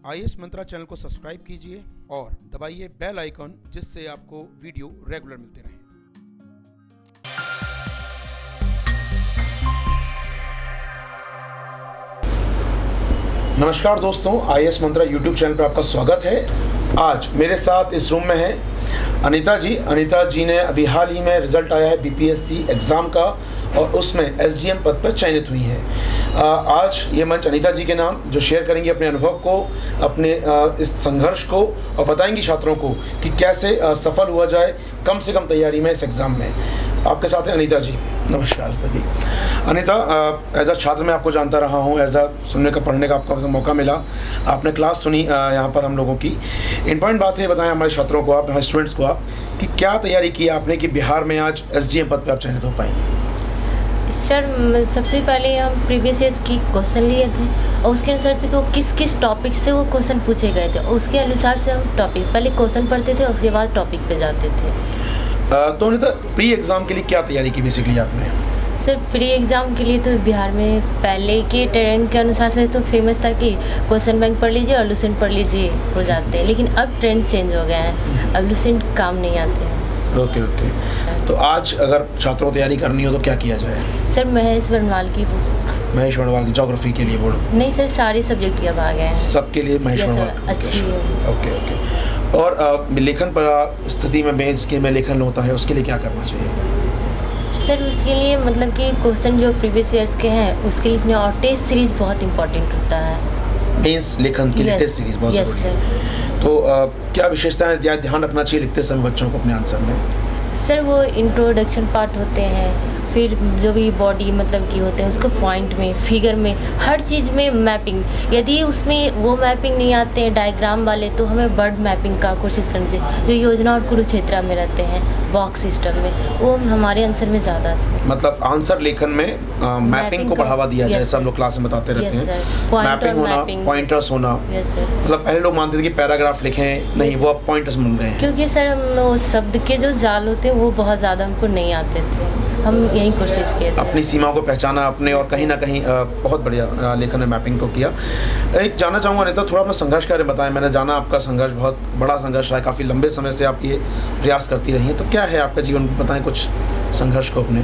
IAS मंत्रा channel को subscribe कीजिए और दबाइए बेल आइकन, जिससे आपको वीडियो रेगुलर मिलते रहें। नमस्कार दोस्तों, आईएएस मंत्रा यूट्यूब चैनल पर आपका स्वागत है। आज मेरे साथ इस रूम में है अनीता जी। अनीता जी ने अभी हाल ही में रिजल्ट आया है बीपीएससी एग्ज़ाम का और उसमें एसडीएम पद पर चयनित हुई हैं। आज ये मंच अनीता जी के नाम जो शेयर करेंगी अपने अनुभव को, अपने इस संघर्ष को, और बताएंगी छात्रों को कि कैसे सफल हुआ जाए कम से कम तैयारी में इस एग्ज़ाम में। आपके साथ है अनीता जी। नमस्कार अनीता जी। अनीता, एज अ छात्र मैं आपको जानता रहा हूँ, एज अ सुनने का पढ़ने का आपका मौका मिला, आपने क्लास सुनी यहाँ पर हम लोगों की। इम्पॉर्टेंट बात है, बताएं हमारे छात्रों को, आप हमारे स्टूडेंट्स को, आप कि क्या तैयारी की आपने कि बिहार में आज एसडीएम पद पे आप चयनित हो पाए? सर, सबसे पहले हम प्रीवियस ईयर्स की क्वेश्चन लिए थे और उसके अनुसार से वो किस किस टॉपिक से वो क्वेश्चन पूछे गए थे, उसके अनुसार से हम टॉपिक पहले क्वेश्चन पढ़ते थे, उसके बाद टॉपिक पे जाते थे। तो अनीता, प्री एग्ज़ाम के लिए क्या तैयारी की बेसिकली आपने? सर, प्री एग्ज़ाम के लिए तो बिहार में पहले के ट्रेंड के अनुसार से तो फेमस था कि क्वेश्चन बैंक पढ़ लीजिए और लुसेंट पढ़ लीजिए हो जाते हैं, लेकिन अब ट्रेंड चेंज हो गया है, अब लुसेंट काम नहीं आते हैं। ओके। तो आज अगर छात्रों को तैयारी करनी हो तो क्या किया जाए? सर, महेश वर्णवाल की बुक। महेश वर्णवाल की ज्योग्राफी के लिए बोलो? नहीं सर, सारे सब्जेक्ट के अब आ गए हैं। सबके लिए महेश वर्णवाल अच्छी है। ओके। और लेखन पर स्थिति में मेंस के में लेखन होता है, उसके लिए क्या करना चाहिए? सर, उसके लिए मतलब कि क्वेश्चन जो प्रीवियस ईयर्स के हैं उसके लिखने और टेस्ट सीरीज़ बहुत इंपॉर्टेंट होता है। मेंस लेखन के लिए टेस्ट सीरीज़ बहुत ज़रूरी है। तो क्या विशेषताएं ध्यान रखना चाहिए लिखते समय बच्चों को अपने आंसर में? सर, वो इंट्रोडक्शन पार्ट होते हैं, फिर जो भी बॉडी मतलब कि होते हैं उसको पॉइंट में, फिगर में, हर चीज़ में मैपिंग। यदि उसमें वो मैपिंग नहीं आते हैं डायग्राम वाले, तो हमें बर्ड मैपिंग का कोशिश करनी चाहिए। जो योजना और कुरुक्षेत्र में रहते हैं बॉक्स सिस्टम में, वो हमारे आंसर में ज़्यादा थे। मतलब आंसर लेखन में मैपिंग को बढ़ावा दिया जाए, सब लोग क्लास में बताते रहते हैं। मैपिंग होना, पॉइंटर्स होना। मतलब पहले लोग मानते थे कि पैराग्राफ लिखें, नहीं, वो अब पॉइंटर्स बन रहे हैं। क्योंकि सर हम शब्द के जो जाल होते हैं वो बहुत ज़्यादा हमको नहीं आते थे, हम यही कोशिश किए थे। अपनी सीमाओं को पहचाना आपने और कहीं ना कहीं बहुत बढ़िया लेखन में मैपिंग को किया। एक जानना चाहूँगा अनीता, थोड़ा अपना संघर्ष के बारे में बताएं। मैंने जाना आपका संघर्ष बहुत बड़ा संघर्ष रहा है, काफ़ी लंबे समय से आप ये प्रयास करती रही हैं, तो क्या है आपका जीवन, बताएं कुछ संघर्ष को अपने।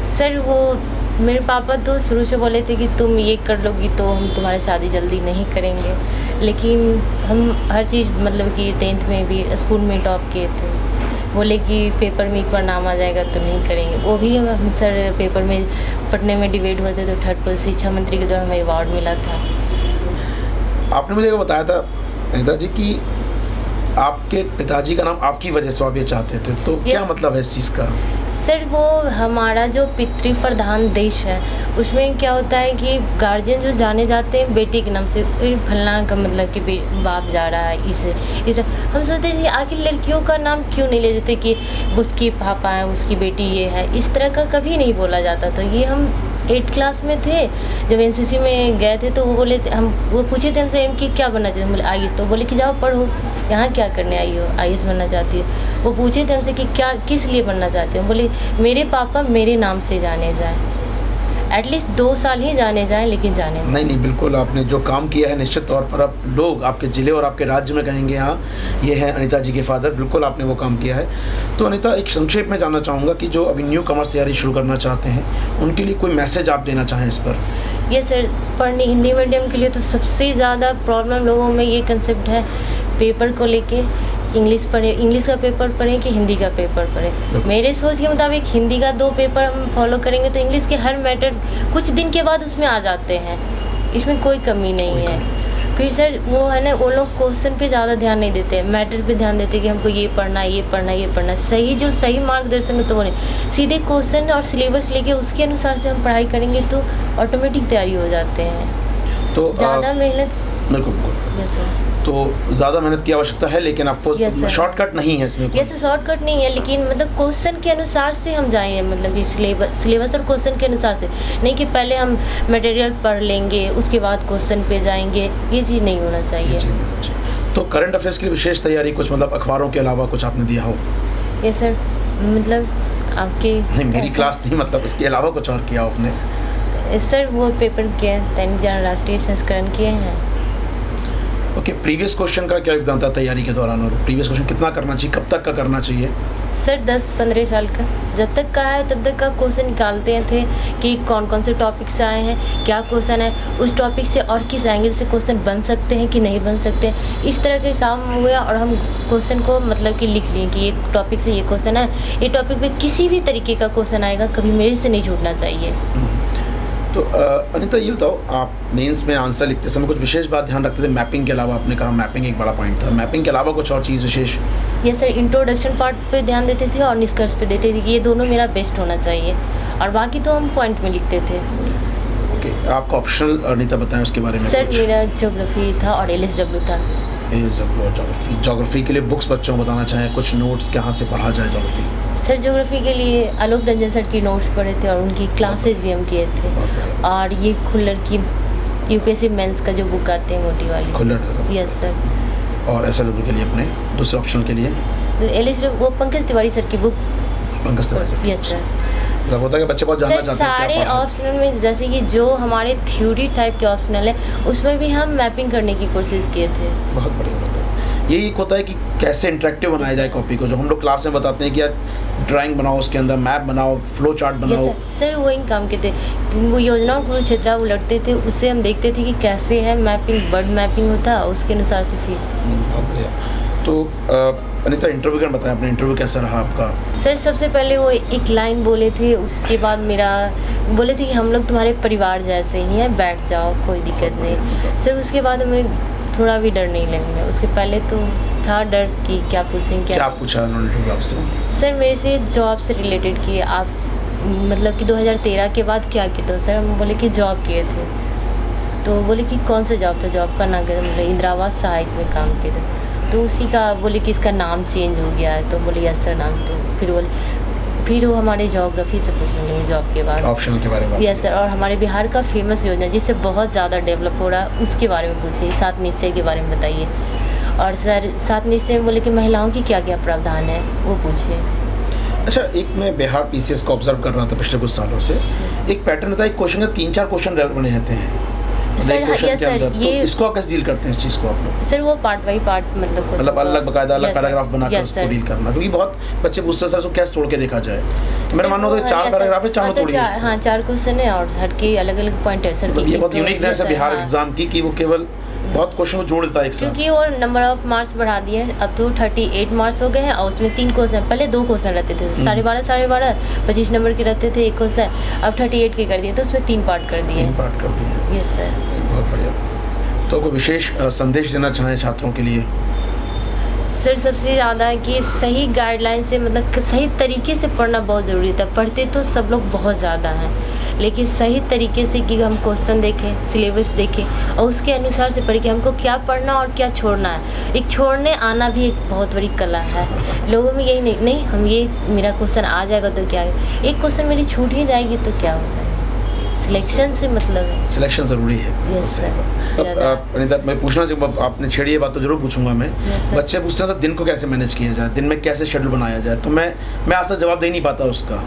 सर, वो मेरे पापा तो शुरू से बोले थे कि तुम ये कर लोगी तो हम तुम्हारी शादी जल्दी नहीं करेंगे, लेकिन हम हर चीज़ मतलब कि 10th में भी स्कूल में टॉप किए थे। बोले कि पेपर में एक बार नाम आ जाएगा तो नहीं करेंगे, वो भी हम सर पेपर में पढ़ने में डिबेट हुए थे तो 3rd पद शिक्षा मंत्री के द्वारा हमें अवार्ड मिला था। आपने मुझे बताया था अनीता जी कि आपके पिताजी का नाम आपकी वजह से आप ये चाहते थे, तो क्या मतलब है इस चीज़ का? सर, वो हमारा जो पितृ प्रधान देश है उसमें क्या होता है कि गार्जियन जो जाने जाते हैं बेटी के नाम से, फलना का मतलब कि बाप जा रहा है, इस हम सोचते हैं कि आखिर लड़कियों का नाम क्यों नहीं ले देते कि उसकी पापा है, उसकी बेटी ये है, इस तरह का कभी नहीं बोला जाता। तो ये हम 8th क्लास में थे जब एनसीसी में गए थे, तो वो बोले वो पूछे थे हमसे एम कि क्या बनना चाहिए, बोले आईएएस। तो बोले कि जाओ पढ़ो, यहाँ क्या करने आई हो, आईएएस बनना चाहती है। वो पूछे थे हमसे कि क्या किस लिए बनना चाहते हो, बोले मेरे पापा मेरे नाम से जाने जाएं, एटलीस्ट 2 साल ही जाने जाएं, लेकिन जाने जाएं। नहीं, बिल्कुल आपने जो काम किया है निश्चित तौर पर अब लोग आपके ज़िले और आपके राज्य में कहेंगे हाँ ये है अनीता जी के फादर, बिल्कुल आपने वो काम किया है। तो अनीता, एक संक्षेप में जानना चाहूँगा कि जो अभी न्यू कमर्स तैयारी शुरू करना चाहते हैं उनके लिए कोई मैसेज आप देना चाहें इस पर? ये सर, पढ़ने हिंदी मीडियम के लिए तो सबसे ज़्यादा प्रॉब्लम लोगों में ये कंसेप्ट है पेपर को लेके, इंग्लिश पढ़े, इंग्लिश का पेपर पढ़ें कि हिंदी का पेपर पढ़ें। मेरे सोच के मुताबिक हिंदी का 2 पेपर हम फॉलो करेंगे तो इंग्लिश के हर मैटर कुछ दिन के बाद उसमें आ जाते हैं, इसमें कोई कमी नहीं है। फिर सर वो है ना, वो लोग क्वेश्चन पे ज़्यादा ध्यान नहीं देते, मैटर पे ध्यान देते कि हमको ये पढ़ना है, ये पढ़ना है, ये पढ़ना है। सही जो सही मार्गदर्शन है तो वो नहीं, सीधे क्वेश्चन और सिलेबस लेके उसके अनुसार से हम पढ़ाई करेंगे तो ऑटोमेटिक तैयारी हो जाते हैं। तो ज़्यादा मेहनत, बिल्कुल यस सर, तो ज़्यादा मेहनत की आवश्यकता है, लेकिन आपको शॉर्टकट नहीं है इसमें? ये शॉर्टकट नहीं है, लेकिन मतलब क्वेश्चन के अनुसार से हम जाएंगे, मतलब कि सिलेबस और क्वेश्चन के अनुसार से, नहीं कि पहले हम मटेरियल पढ़ लेंगे उसके बाद क्वेश्चन पे जाएंगे, ये चीज़ नहीं होना चाहिए। तो करंट अफेयर्स की विशेष तैयारी कुछ, मतलब अखबारों के अलावा कुछ आपने दिया हो? ये सर, मतलब आपके नहीं, मेरी क्लास नहीं, मतलब इसके अलावा कुछ और किया आपने? सर वो पेपर किए, दैनिक जागरण राष्ट्रीय संस्करण किए हैं। ओके, प्रीवियस क्वेश्चन का क्या योगदान था तैयारी के दौरान, और प्रीवियस क्वेश्चन कितना करना चाहिए, कब तक का करना चाहिए? सर 10-15 साल का, जब तक का है तब तक का क्वेश्चन निकालते थे कि कौन कौन से टॉपिक से आए हैं, क्या क्वेश्चन है, उस टॉपिक से और किस एंगल से क्वेश्चन बन सकते हैं कि नहीं बन सकते हैं, इस तरह के काम हुए। और हम क्वेश्चन को मतलब कि लिख लिए कि ये टॉपिक से ये क्वेश्चन है, ये टॉपिक पे किसी भी तरीके का क्वेश्चन आएगा, कभी मेरे से नहीं छूटना चाहिए। तो अनीता ये बताओ, आप मेंस में आंसर लिखते समय कुछ विशेष बात ध्यान रखते थे? मैपिंग के अलावा आपने कहा मैपिंग एक बड़ा पॉइंट था, मैपिंग के अलावा कुछ और चीज़ विशेष? यस सर, इंट्रोडक्शन पार्ट पे ध्यान देते थे और निष्कर्ष पे देते थे कि ये दोनों मेरा बेस्ट होना चाहिए, और बाकी तो हम पॉइंट में लिखते थे। ओके, आपका ऑप्शनल अनीता बताएं उसके बारे में। सर मेरा ज्योग्राफी था और LSW था। ज्योग्राफी, ज्योग्राफी के लिए बुक्स बच्चों को बताना चाहें, कुछ नोट्स कहाँ से पढ़ा जाए ज्योग्राफी? सर ज्योग्राफी के लिए आलोक रंजन सर की नोट्स पढ़े थे और उनकी क्लासेस भी हम किए थे। और ये खुल्लर की UPSC मेंस का जो बुक आते हैं मोटी वाली, खुल्लर। Yes sir. और SLW के लिए अपने दूसरे ऑप्शन के लिए? LSW वो पंकज तिवारी सर की books. Pankaj Tiwari sir? Yes sir. मतलब होता है कि बच्चे बहुत जानना सर चाहते हैं सारे क्या पढ़ा है। ऑप्शनल में, जैसे कि जो हमारे थ्योरी टाइप के ऑप्शनल है उसमें भी हम मैपिंग करने की कोशिश किए थे। बहुत बढ़िया। मतलब यही एक होता है कि कैसे इंटरेक्टिव बनाया जाए कॉपी को, जो हम लोग क्लास में बताते हैं कि यार ड्राइंग बनाओ, उसके अंदर मैप बनाओ, फ्लो चार्ट बनाओ। सर वही काम के थे, वो योजना कुरुक्षेत्र उलटते थे, उससे हम देखते थे कि कैसे है मैपिंग, बर्ड मैपिंग होता है, उसके अनुसार से फिर। बहुत बढ़िया। तो अनीता, इंटरव्यू का बताएं, अपना इंटरव्यू कैसा रहा आपका? सर सबसे पहले वो एक लाइन बोले थे, उसके बाद मेरा बोले थे कि हम लोग तुम्हारे परिवार जैसे ही हैं, बैठ जाओ, कोई दिक्कत नहीं। सर उसके बाद हमें थोड़ा भी डर नहीं लगने, उसके पहले तो था डर कि क्या पूछेंगे, क्या पूछा उन्होंने इंटरव्यू आपसे? सर मेरे से जॉब से रिलेटेड कि आप मतलब कि 2013 के बाद क्या किए? तो सर हम बोले कि जॉब किए थे। तो बोले कि कौन सा जॉब था? जॉब का नाम क्या था? मतलब इंदिरा आवास सहायक में काम किए थे। तो उसी का बोले कि इसका नाम चेंज हो गया है। तो बोले यस सर नाम। तो फिर वो हमारे ज्योग्राफी से पूछने लगे जॉब के बाद, ऑप्शन के बारे में। Yes sir. और हमारे बिहार का फेमस योजना जिससे बहुत ज़्यादा डेवलप हो रहा है उसके बारे में पूछिए, 7 निश्चय के बारे में बताइए। और सर 7 निश्चय में बोले कि महिलाओं की क्या क्या प्रावधान है वो पूछिए। अच्छा, एक मैं बिहार PCS को ऑब्जर्व कर रहा था पिछले कुछ सालों से, एक पैटर्न था, एक क्वेश्चन का 3-4 क्वेश्चन बने रहते हैं सर। यस सर, तो ये इसको आप कैसे डील करते हैं इस चीज़ को आप लोग? सर वो पार्ट बाई पार्ट मतलब अलग बकायदा अलग Yes, पैराग्राफ sir. बनाकर Yes, उसको sir. डील करना, क्योंकि बहुत बच्चे पूछते हैं सर उसको कैसे तोड़ के देखा जाए। तो मेरा मानना होता है 4 पैराग्राफ है, 4 तोड़िए। हाँ 4 क्वेश्चन है और हर के अलग अलग पॉइंट है सर। मतलब ये बहुत यूनिकनेस है बिहार एग्जाम की कि वो केवल बहुत क्वेश्चन को जोड़ देता है एक साथ। क्योंकि वो नंबर ऑफ मार्क्स बढ़ा दिए हैं, अब तो 38 मार्क्स हो गए हैं और उसमें 3 क्वेश्चन, पहले 2 क्वेश्चन रहते थे, 12.5 25 नंबर के रहते थे एक क्वेश्चन, अब 38 के कर दिए तो उसमें 3 पार्ट कर दिए। 3 पार्ट कर दिए। Yes sir. बहुत बढ़िया। तो कोई विशेष संदेश देना चाहें छात्रों के लिए? सर सबसे ज़्यादा कि सही गाइडलाइन से मतलब सही तरीके से पढ़ना बहुत ज़रूरी था। पढ़ते तो सब लोग बहुत ज़्यादा हैं, लेकिन सही तरीके से कि हम क्वेश्चन देखें, सिलेबस देखें और उसके अनुसार से पढ़ें कि हमको क्या पढ़ना और क्या छोड़ना है। एक छोड़ने आना भी एक बहुत बड़ी कला है। लोगों में यही नहीं हम ये मेरा क्वेश्चन आ जाएगा तो क्या है, एक क्वेश्चन मेरी छूट ही जाएगी तो क्या हो जाएगा। सिलेक्शन से मतलब है, सिलेक्शन ज़रूरी है। Yes sir. अब अनीता, मैं पूछना जब आपने छेड़ी ये बात तो जरूर पूछूंगा मैं। Yes, sir. बच्चे पूछते हैं तो दिन को कैसे मैनेज किया जाए, दिन में कैसे शेड्यूल बनाया जाए, तो मैं आज तक जवाब दे नहीं पाता उसका।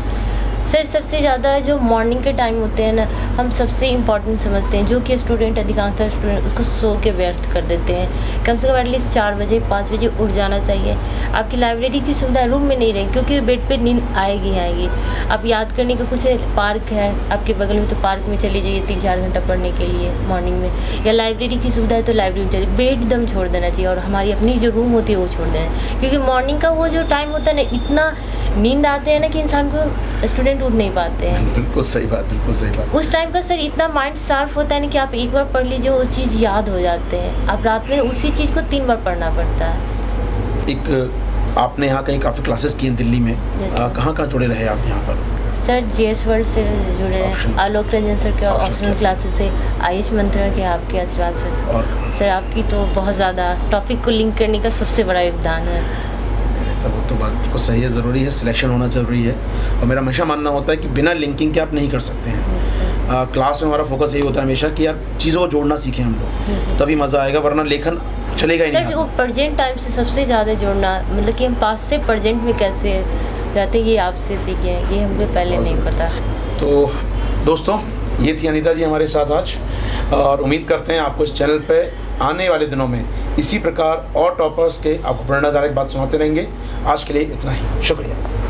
सर सबसे ज़्यादा जो मॉर्निंग के टाइम होते हैं ना, हम सबसे इम्पॉर्टेंट समझते हैं, जो कि स्टूडेंट अधिकांशतः स्टूडेंट उसको सो के व्यर्थ कर देते हैं। कम से कम एटलीस्ट 4 बजे 5 बजे उठ जाना चाहिए। आपकी लाइब्रेरी की सुविधा रूम में नहीं रहेगी क्योंकि बेड पे नींद आएगी। आप याद करने का कुछ पार्क है आपके बगल में तो पार्क में चले जाइए 3-4 घंटा पढ़ने के लिए मॉर्निंग में, या लाइब्रेरी की सुविधा है तो लाइब्रेरी में चलिए। बेड दम छोड़ देना चाहिए और हमारी अपनी जो रूम होती है वो छोड़ देना, क्योंकि मॉर्निंग का वो जो टाइम होता है ना, इतना नींद आते हैं ना कि इंसान को स्टूडेंट उठ नहीं पाते हैं। बिल्कुल सही बात, बिल्कुल सही बात। उस टाइम का सर इतना माइंड शार्प होता है ना कि आप एक बार पढ़ लीजिए उस चीज़ याद हो जाते हैं। आप रात में उसी चीज़ को 3 बार पढ़ना पड़ता है। एक आपने यहाँ कहीं काफ़ी क्लासेस की हैं दिल्ली में, कहाँ जुड़े रहे आप यहाँ पर? सर GS वर्ल्ड से जुड़े रहे, आलोक रंजन सर के ऑप्शनल क्लासेस से, आयुष मंत्रा के आपके आशीर्वाद सर आपकी तो बहुत ज़्यादा टॉपिक को लिंक करने का सबसे बड़ा योगदान है। तब वो तो बात बिल्कुल सही है, ज़रूरी है, सिलेक्शन होना ज़रूरी है। और मेरा हमेशा मानना होता है कि बिना लिंकिंग के आप नहीं कर सकते हैं। क्लास में हमारा फोकस यही होता है हमेशा कि यार चीज़ों को जोड़ना सीखें हम लोग, तभी मज़ा आएगा, वरना लेखन चलेगा ही नहीं। सर वो प्रेजेंट टाइम से सबसे ज़्यादा जोड़ना, मतलब कि हम पास्ट से प्रेजेंट में कैसे रहते हैं ये आपसे सीखे, ये हमें पहले नहीं पता। तो दोस्तों, ये थी अनीता जी हमारे साथ आज, और उम्मीद करते हैं आपको इस चैनल पे आने वाले दिनों में इसी प्रकार और टॉपर्स के आपको प्रेरणादायक बात सुनाते रहेंगे। आज के लिए इतना ही, शुक्रिया।